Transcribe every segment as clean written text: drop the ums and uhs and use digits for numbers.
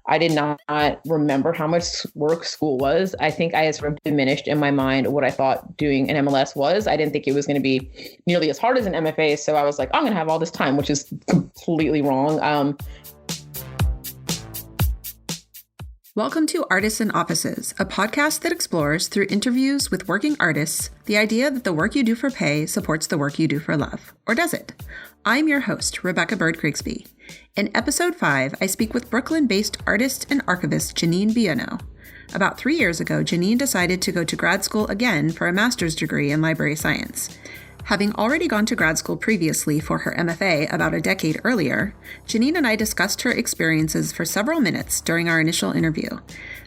I did not remember how much work school was. I think I had sort of diminished in my mind what I thought doing an MLS was. I didn't think it was going to be nearly as hard as an MFA. So I was like, I'm going to have all this time, which is completely wrong. Welcome to Artists in Offices, a podcast that explores, through interviews with working artists, the idea that the work you do for pay supports the work you do for love. Or does it? I'm your host, Rebecca Bird-Krigsby. In episode 5, I speak with Brooklyn-based artist and archivist Janine Biunno. About 3 years ago, Janine decided to go to grad school again for a master's degree in library science. Having already gone to grad school previously for her MFA about a decade earlier, Janine and I discussed her experiences for several minutes during our initial interview.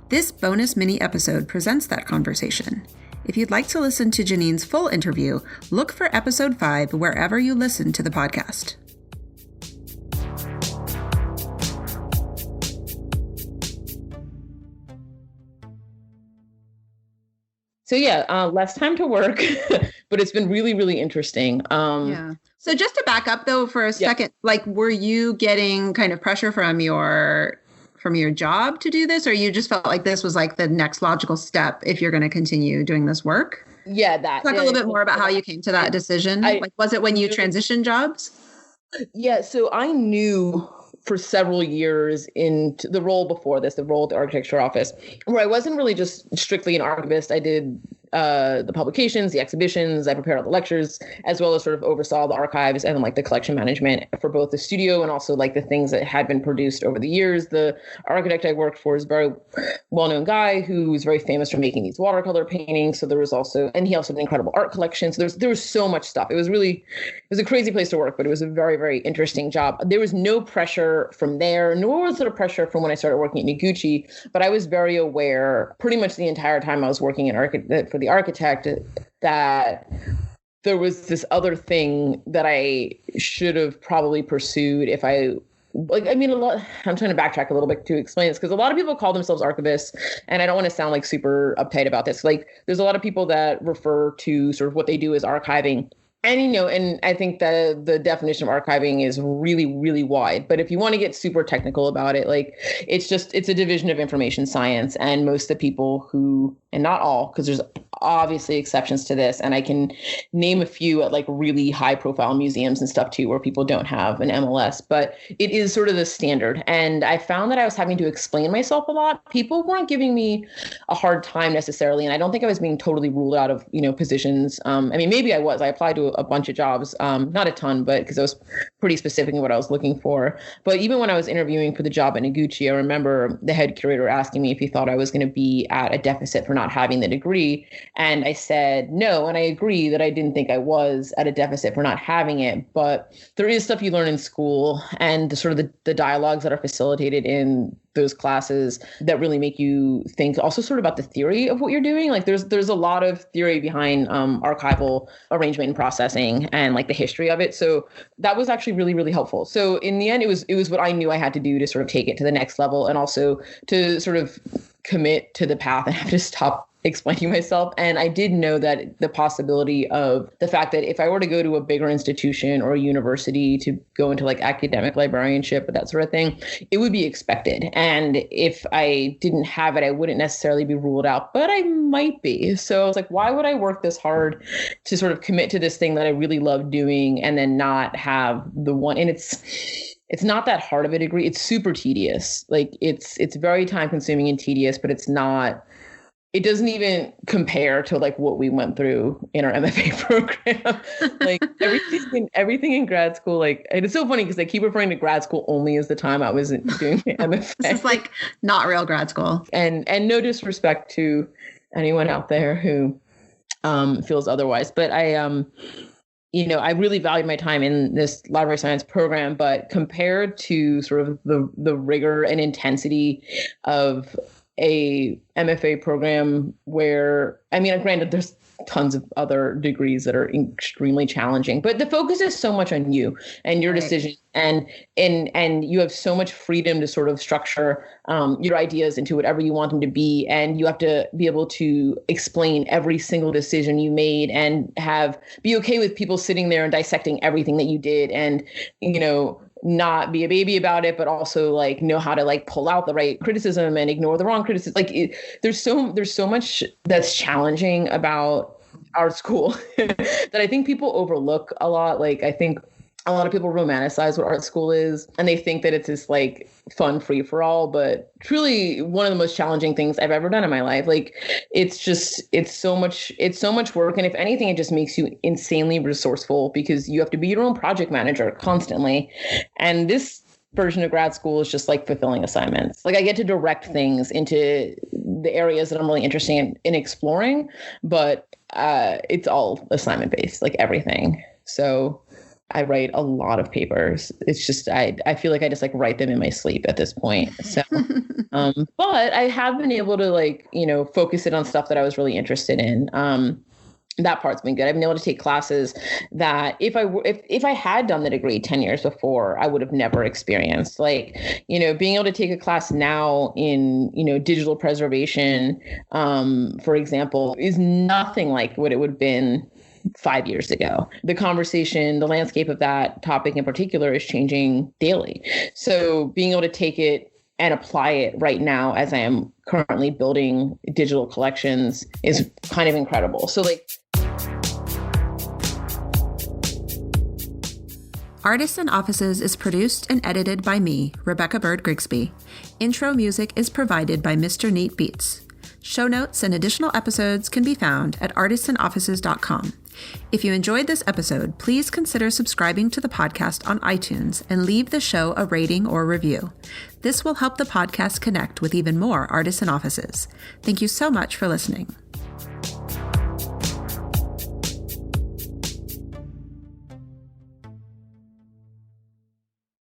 This bonus mini episode presents that conversation. If you'd like to listen to Janine's full interview, look for episode 5 wherever you listen to the podcast. So less time to work, but it's been really, really interesting. So just to back up though for a second, were you getting kind of pressure from your job to do this, or you just felt like this was like the next logical step if you're going to continue doing this work? Yeah, that. Talk a little bit more about how you came to that decision. Was it when you transitioned jobs? Yeah, so I knew for several years into the role before this, the role at the architecture office, where I wasn't really just strictly an archivist. I did the publications, the exhibitions, I prepared all the lectures, as well as sort of oversaw the archives and the collection management for both the studio and also the things that had been produced over the years. The architect I worked for is a very well-known guy who was very famous for making these watercolor paintings. So there was also, and he also had an incredible art collection. So there was so much stuff. It was a crazy place to work, but it was a very, very interesting job. There was no pressure from there, nor was there pressure from when I started working at Noguchi, but I was very aware pretty much the entire time I was working for the architect that there was this other thing that I should have probably pursued if I'm trying to backtrack a little bit to explain this, because a lot of people call themselves archivists, and I don't want to sound super uptight about this. There's a lot of people that refer to sort of what they do as archiving. And I think that the definition of archiving is really, really wide. But if you want to get super technical about it, it's a division of information science. And most of the people who, and not all, because there's obviously exceptions to this, and I can name a few at really high profile museums and stuff too, where people don't have an MLS, but it is sort of the standard. And I found that I was having to explain myself a lot. People weren't giving me a hard time necessarily. And I don't think I was being totally ruled out of, positions. Maybe I was. I applied to a bunch of jobs, not a ton, but because I was pretty specific in what I was looking for. But even when I was interviewing for the job at Noguchi, I remember the head curator asking me if he thought I was going to be at a deficit for not having the degree. And I said no. And I agree that I didn't think I was at a deficit for not having it. But there is stuff you learn in school, and the dialogues that are facilitated in those classes that really make you think also sort of about the theory of what you're doing. There's a lot of theory behind archival arrangement and processing and the history of it. So that was actually really, really helpful. So in the end, it was what I knew I had to do to sort of take it to the next level, and also to sort of commit to the path and have to stop explaining myself. And I did know that the possibility of the fact that if I were to go to a bigger institution or a university to go into academic librarianship, but that sort of thing, it would be expected. And if I didn't have it, I wouldn't necessarily be ruled out, but I might be. So I was like, why would I work this hard to sort of commit to this thing that I really love doing and then not have the one? And it's not that hard of a degree. It's super tedious. It's very time consuming and tedious, but it doesn't even compare to what we went through in our MFA program. Everything in grad school, and it's so funny because I keep referring to grad school only as the time I was doing my MFA. This is not real grad school. And no disrespect to anyone out there who feels otherwise, but I really valued my time in this library science program, but compared to sort of the rigor and intensity of a MFA program where, granted, there's tons of other degrees that are extremely challenging, but the focus is so much on you and your decision, and you have so much freedom to sort of structure your ideas into whatever you want them to be, and you have to be able to explain every single decision you made and be okay with people sitting there and dissecting everything that you did, and not be a baby about it, but also like know how to like pull out the right criticism and ignore the wrong criticism. Like there's so much that's challenging about art school that I think people overlook a lot. Like I think a lot of people romanticize what art school is, and they think that it's this like fun free for all, but truly one of the most challenging things I've ever done in my life. Like it's so much work. And if anything, it just makes you insanely resourceful because you have to be your own project manager constantly. And this version of grad school is just like fulfilling assignments. Like I get to direct things into the areas that I'm really interested in exploring, but it's all assignment based, like everything. So I write a lot of papers. It's just, I feel like I just like write them in my sleep at this point. So, but I have been able to like, focus it on stuff that I was really interested in. That part's been good. I've been able to take classes that if I had done the degree 10 years before, I would have never experienced. Like, being able to take a class now in, digital preservation, for example, is nothing like what it would have been 5 years ago. The conversation, the landscape of that topic in particular is changing daily. So being able to take it and apply it right now as I am currently building digital collections is kind of incredible. So like Artists and Offices is produced and edited by me, Rebecca Bird Grigsby. Intro music is provided by Mr. Neat Beats. Show notes and additional episodes can be found at artistsandoffices.com. If you enjoyed this episode, please consider subscribing to the podcast on iTunes and leave the show a rating or review. This will help the podcast connect with even more artists and offices. Thank you so much for listening.